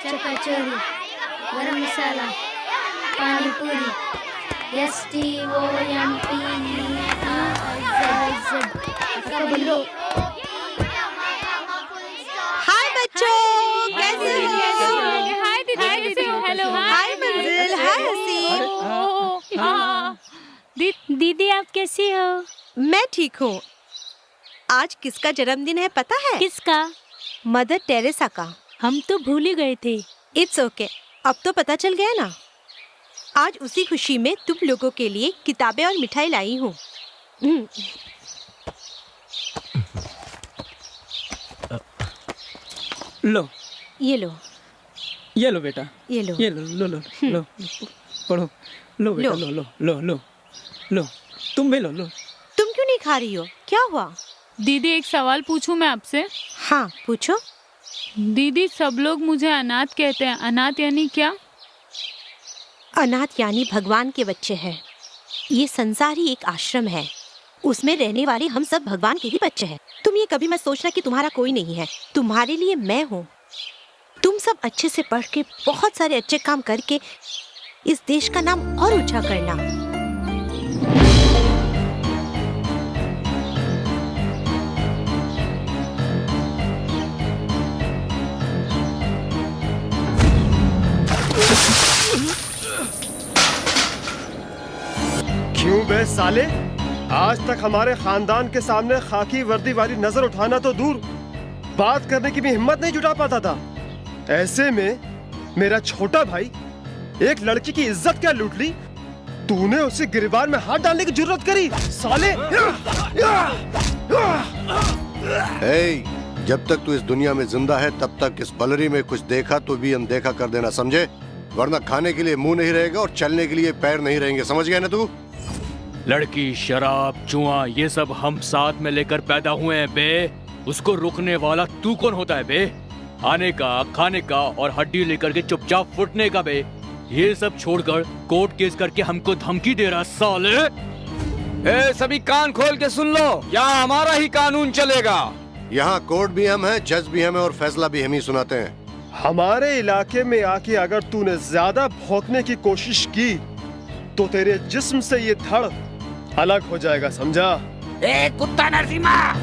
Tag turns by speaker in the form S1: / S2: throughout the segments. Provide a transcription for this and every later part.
S1: चकचोरी, गरम मसाला, पानी पूरी, STOMPEZZ बोलो।
S2: हाय बच्चों, कैसे हो?
S3: हाय दीदी, कैसे हो? हेलो।
S2: हाय मंजिल, हाय हसीन।
S3: दीदी आप कैसी हो?
S2: मैं ठीक हूँ। आज किसका जन्मदिन है पता है?
S3: किसका?
S2: मदर टेरेसा का।
S3: हम तो भूल ही गए थे।
S2: इट्स ओके, अब तो पता चल गया ना। आज उसी खुशी में तुम लोगों के लिए किताबें और मिठाई लाई हूँ।
S4: लो,
S2: ये लो,
S4: ये लो बेटा,
S2: ये लो,
S4: ये लो लो लो लो, पढ़ो। लो बेटा, लो लो लो लो लो, तुम भी लो लो।
S2: तुम क्यों नहीं खा रही हो? क्या हुआ?
S3: दीदी एक सवाल पूछूं मैं आपसे?
S2: हाँ पूछो।
S3: दीदी सब लोग मुझे अनाथ कहते हैं, अनाथ यानी क्या?
S2: अनाथ यानी भगवान के बच्चे हैं। ये संसार ही एक आश्रम है, उसमें रहने वाले हम सब भगवान के ही बच्चे हैं। तुम ये कभी मत सोचना कि तुम्हारा कोई नहीं है, तुम्हारे लिए मैं हूँ। तुम सब अच्छे से पढ़ के बहुत सारे अच्छे काम करके इस देश का नाम और ऊंचा करना।
S5: क्यों बे साले, आज तक हमारे खानदान के सामने खाकी वर्दी वाली नजर उठाना तो दूर, बात करने की भी हिम्मत नहीं जुटा पाता था। ऐसे में मेरा छोटा भाई एक लड़की की इज्जत क्या लूट ली, तूने उसे गिरबान में हाथ डालने की जरूरत करी साले।
S6: जब तक तू इस दुनिया में जिंदा है तब तक इस बलरी में कुछ देखा तो भी अनदेखा कर देना, समझे? वरना खाने के लिए मुंह नहीं रहेगा और चलने के लिए पैर नहीं रहेंगे, समझ गया ना तू?
S7: लड़की, शराब, जुआ, ये सब हम साथ में लेकर पैदा हुए हैं बे। उसको रोकने वाला तू कौन होता है बे? आने का, खाने का और हड्डी लेकर के चुपचाप फुटने का बे। ये सब छोड़कर कोर्ट केस करके हमको धमकी दे रहा साले।
S8: सभी कान खोल के सुन लो, यहाँ हमारा ही कानून चलेगा।
S6: यहाँ कोर्ट भी हम हैं, जज भी हम हैं और फैसला भी हम ही सुनाते हैं।
S5: हमारे इलाके में आके अगर तूने ज्यादा भौंकने की कोशिश की तो तेरे जिस्म से ये धड़ अलग हो जाएगा, समझा?
S8: ए कुत्ता नरसिम्हा!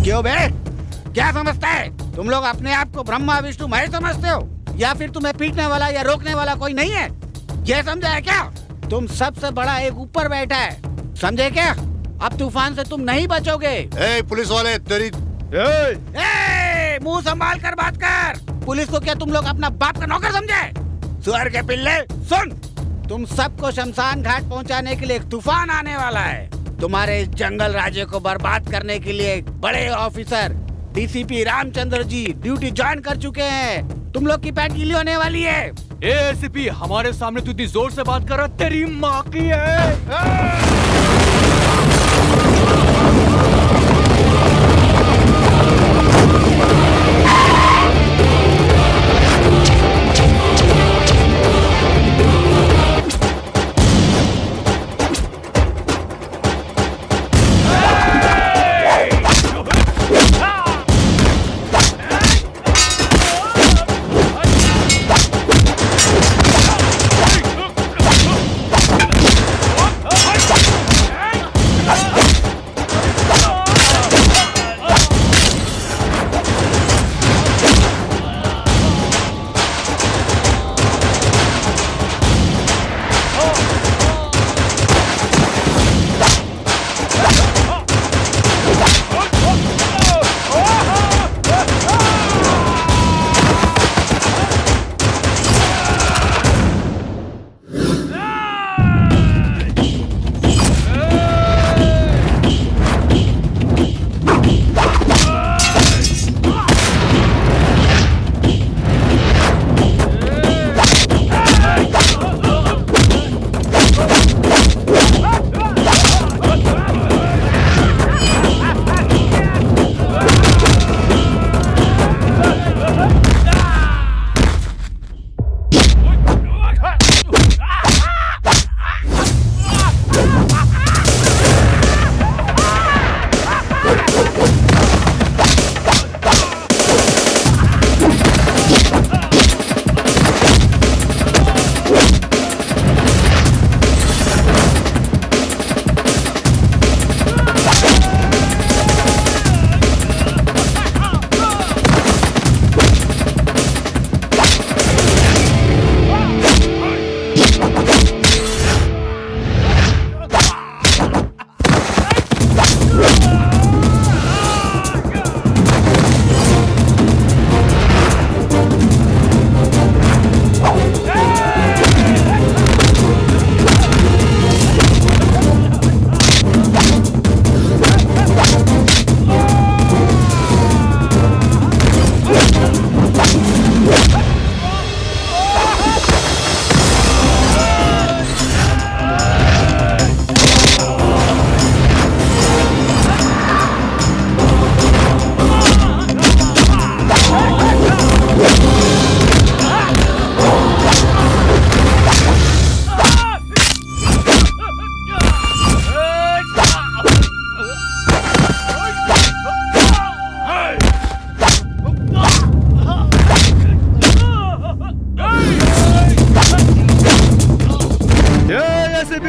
S8: क्यों बे? क्या समझता है? तुम लोग अपने आप को ब्रह्मा विष्णु महेश समझते हो, या फिर तुम्हें पीटने वाला या रोकने वाला कोई नहीं है? ये समझा है क्या? तुम सबसे बड़ा एक ऊपर बैठा है, समझे क्या? अब तूफान से तुम नहीं बचोगे।
S6: पुलिस वाले तेरी
S8: मुंह संभाल कर बात कर। पुलिस को क्या तुम लोग अपना बाप का नौकर समझे? सुअर के पिल्ले, सुन, तुम सबको शमशान घाट पहुंचाने के लिए एक तूफान आने वाला है। तुम्हारे इस जंगल राज्य को बर्बाद करने के लिए एक बड़े officer DCP Ramchandra ji duty join कर चुके हैं। तुम लोग की पैंट गीली होने वाली है।
S7: एसीपी, हमारे सामने तू इतनी जोर से बात कर रहा, तेरी माँ की है।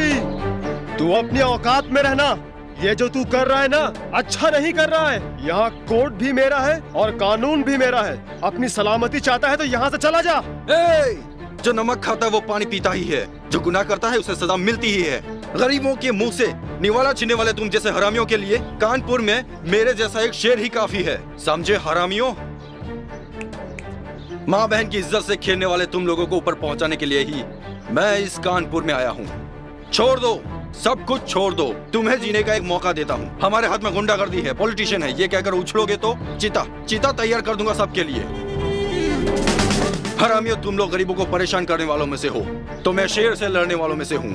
S5: डीसीपी, तू अपनी औकात में रहना। ये जो तू कर रहा है ना, अच्छा नहीं कर रहा है। यहाँ कोर्ट भी मेरा है और कानून भी मेरा है। अपनी सलामती चाहता है तो यहाँ से चला जा।
S9: जो नमक खाता है वो पानी पीता ही है, जो गुनाह करता है उसे सजा मिलती ही है। गरीबों के मुंह से निवाला छीनने वाले तुम जैसे हरामियों के लिए कानपुर में मेरे जैसा एक शेर ही काफी है, समझे हरामियों? माँ बहन की इज्जत से खेलने वाले तुम लोगों को ऊपर पहुंचाने के लिए ही मैं इस कानपुर में आया हूँ। छोड़ दो, सब कुछ छोड़ दो, तुम्हें जीने का एक मौका देता हूँ। हमारे हाथ में गुंडागर्दी है, पॉलिटिशियन है, ये कहकर उछलोगे तो चिता तैयार कर दूंगा सबके लिए। हरामियों, तुम लोग गरीबों को परेशान करने वालों में से हो, तो मैं शेर से लड़ने वालों में से हूँ।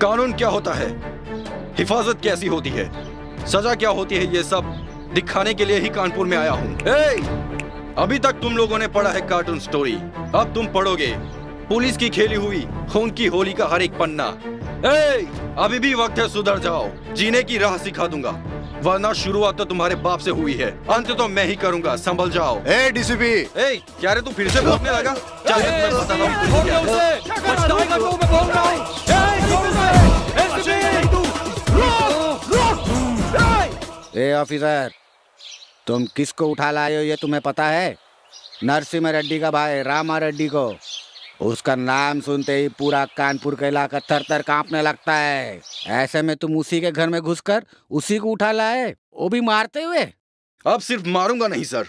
S9: कानून क्या होता है, हिफाजत कैसी होती है, सजा क्या होती है, ये सब दिखाने के लिए ही कानपुर में आया हूँ। अभी तक तुम लोगों ने पढ़ा है कार्टून स्टोरी, अब तुम पढ़ोगे पुलिस की खेली हुई खून की होली का हर एक पन्ना। अभी भी वक्त है, सुधर जाओ, जीने की राह सिखा दूंगा, वरना शुरुआत तो तुम्हारे बाप से हुई है, अंत तो मैं ही करूंगा, संभल जाओ।
S6: डीसीपी,
S9: क्या रे तू फिर से भौंकने लगा? चल मैं तुम्हें बताता हूँ
S8: ऑफिसर, तुम किसको उठा लाए हो ये तुम्हें पता है? नरसिम्हा रेड्डी का भाई रामा रेड्डी को। उसका नाम सुनते ही पूरा कानपुर का इलाका थर थर कांपने लगता है। ऐसे में तुम उसी के घर में घुसकर उसी को उठा लाए, वो भी मारते हुए।
S9: अब सिर्फ मारूंगा नहीं सर,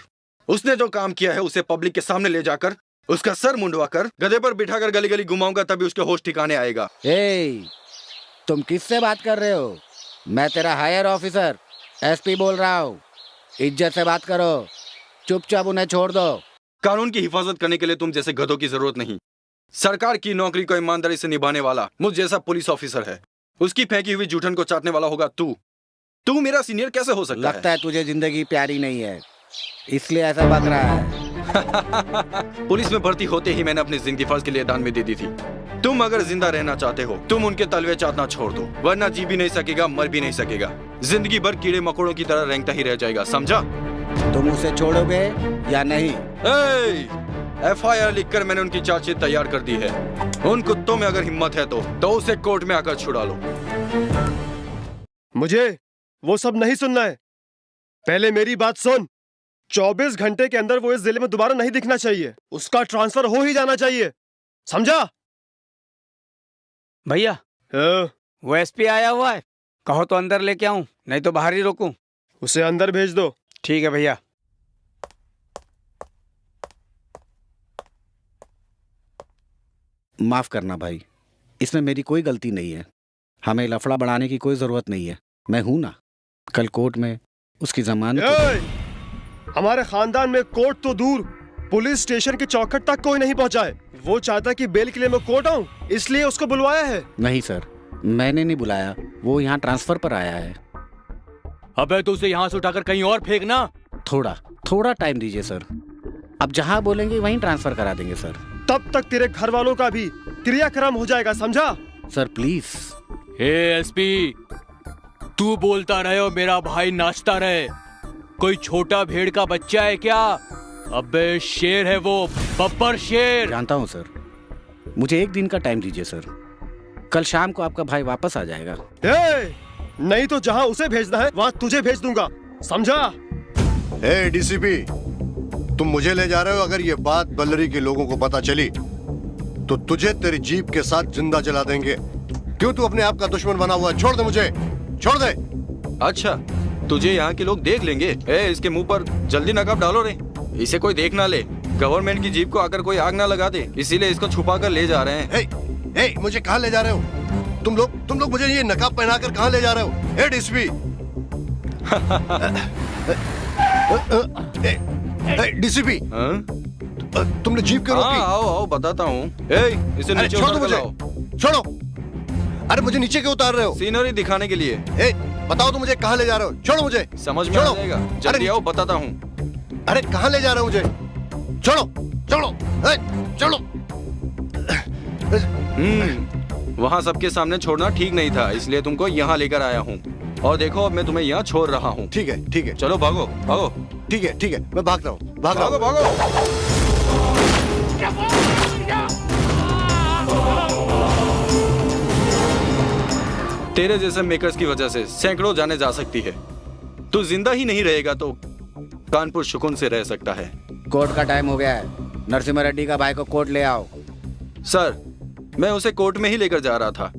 S9: उसने जो काम किया है उसे पब्लिक के सामने ले जाकर उसका सर मुंडवा कर गधे पर बिठाकर गली गली घुमाऊंगा, तभी उसके होश ठिकाने आएगा।
S8: तुम किससे बात कर रहे हो? मैं तेरा हायर ऑफिसर एसपी बोल रहा हूँ, इज्जत से बात करो, चुपचाप उन्हें छोड़ दो।
S9: कानून की हिफाजत करने के लिए तुम जैसे गधों की जरूरत नहीं। सरकार की नौकरी को ईमानदारी से निभाने वाला मुझ जैसा पुलिस ऑफिसर है, उसकी फेंकी हुई जूठन को चाटने वाला होगा तू मेरा सीनियर कैसे हो सकता
S8: लगता है तुझे जिंदगी प्यारी नहीं है, इसलिए ऐसा बक रहा है।
S9: पुलिस में भर्ती होते ही मैंने अपनी जिंदगी फर्ज के लिए दान में दे दी थी। तुम अगर जिंदा रहना चाहते हो, तुम उनके तलवे चाटना छोड़ दो, वरना जी भी नहीं सकेगा, मर भी नहीं सकेगा, जिंदगी भर कीड़े मकोड़ों की तरह रेंगता ही रह जाएगा, समझा?
S8: तुम उसे छोड़ोगे या नहीं?
S9: FIR लिखकर मैंने उनकी चार्जशीट तैयार कर दी है। उन कुत्तों में अगर हिम्मत है तो उसे कोर्ट में आकर छुड़ा लो।
S5: मुझे वो सब नहीं सुनना है, पहले मेरी बात सुन। 24 घंटे के अंदर वो इस जिले में दोबारा नहीं दिखना चाहिए, उसका ट्रांसफर हो ही जाना चाहिए, समझा?
S8: भैया वो एसपी आया हुआ है, कहो तो अंदर लेके आऊं, नहीं तो बाहर ही रोकूं?
S5: उसे अंदर भेज दो।
S8: ठीक है भैया। माफ करना भाई, इसमें मेरी कोई गलती नहीं है, हमें लफड़ा बढ़ाने की कोई जरूरत नहीं है, मैं हूं ना। कल कोर्ट में उसकी जमानत।
S5: हमारे खानदान में कोर्ट तो दूर, पुलिस स्टेशन की चौखट तक कोई नहीं पहुंचा है। वो चाहता कि बेल के लिए मैं कोर्ट आऊं, इसलिए उसको बुलवाया है।
S8: नहीं सर, मैंने नहीं बुलाया, वो यहाँ ट्रांसफर पर आया है।
S7: अबे तो उसे यहाँ से उठाकर कहीं और फेंकना।
S8: थोड़ा टाइम दीजिए सर, अब जहाँ बोलेंगे वहीं ट्रांसफर करा देंगे सर।
S5: तब तक तेरे घर वालों का भी क्रियाक्रम हो जाएगा, समझा?
S8: Sir please.
S7: एसपी, तू बोलता रहे और मेरा भाई नाचता रहे, कोई छोटा भेड़ का बच्चा है क्या? अबे शेर है वो, बब्बर शेर।
S8: जानता हूँ सर, मुझे एक दिन का टाइम दीजिए सर, कल शाम को आपका भाई वापस आ जाएगा।
S5: नहीं तो जहाँ उसे भेजना है वहाँ तुझे भेज दूंगा, समझा?
S6: डीसीपी, तुम मुझे ले जा रहे हो, अगर ये बात बल्लरी के लोगों को पता चली तो तुझे तेरी जीप के साथ जिंदा जला देंगे। क्यों तू अपने आप का दुश्मन बना हुआ है? छोड़ दे मुझे, छोड़ दे।
S9: अच्छा, तुझे यहाँ के लोग देख लेंगे। इसके मुंह पर जल्दी नकाब डालो रे, इसे कोई देख ना ले, गवर्नमेंट की जीप को आकर कोई आग ना लगा दे, इसीलिए इसको छुपा कर ले जा रहे हैं।
S6: मुझे कहाँ ले जा रहे हो तुम लोग मुझे ये नकाब पहनाकर कहाँ ले जा रहे हो? डीसीपी, डीसीपी, तुमने जीप क्यों रोकी?
S9: आओ बताता हूँ। इसे नीचे
S6: छोड़ो मुझे, छोड़ो। अरे मुझे नीचे क्यों उतार रहे हो?
S9: सीनरी दिखाने के लिए।
S6: बताओ तो मुझे कहाँ ले जा रहे हो? छोड़ो मुझे।
S9: समझ में आ जाएगा, जल्दी आओ बताता हूँ।
S6: अरे कहाँ ले जा रहे हो मुझे? छोड़ो, छोड़ो, छोड़ो।
S9: वहाँ सबके सामने छोड़ना ठीक नहीं था, इसलिए तुमको यहाँ लेकर आया हूँ। और देखो अब मैं तुम्हें यहाँ छोड़ रहा हूँ।
S6: ठीक है,
S9: चलो भागो भागो।
S6: ठीक है, मैं भाग रहा हूँ,
S9: भागो। तेरे जैसे मेकर्स की वजह से सैकड़ों जाने जा सकती है। तू जिंदा ही नहीं रहेगा तो कानपुर सुकून से रह सकता है।
S8: कोर्ट का टाइम हो गया है, नरसिम्हा रेड्डी का भाई को कोर्ट ले आओ।
S9: सर, मैं उसे कोर्ट में ही लेकर जा रहा था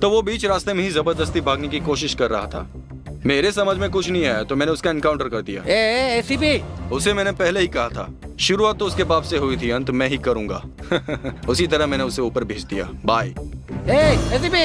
S9: तो वो बीच रास्ते में ही जबरदस्ती भागने की कोशिश कर रहा था। मेरे समझ में कुछ नहीं आया तो मैंने उसका एनकाउंटर कर दिया।
S8: एसीपी,
S9: उसे मैंने पहले ही कहा था, शुरुआत तो उसके बाप से हुई थी, अंत मैं ही करूंगा। उसी तरह मैंने उसे ऊपर भेज दिया। बाय।
S8: एसीपी,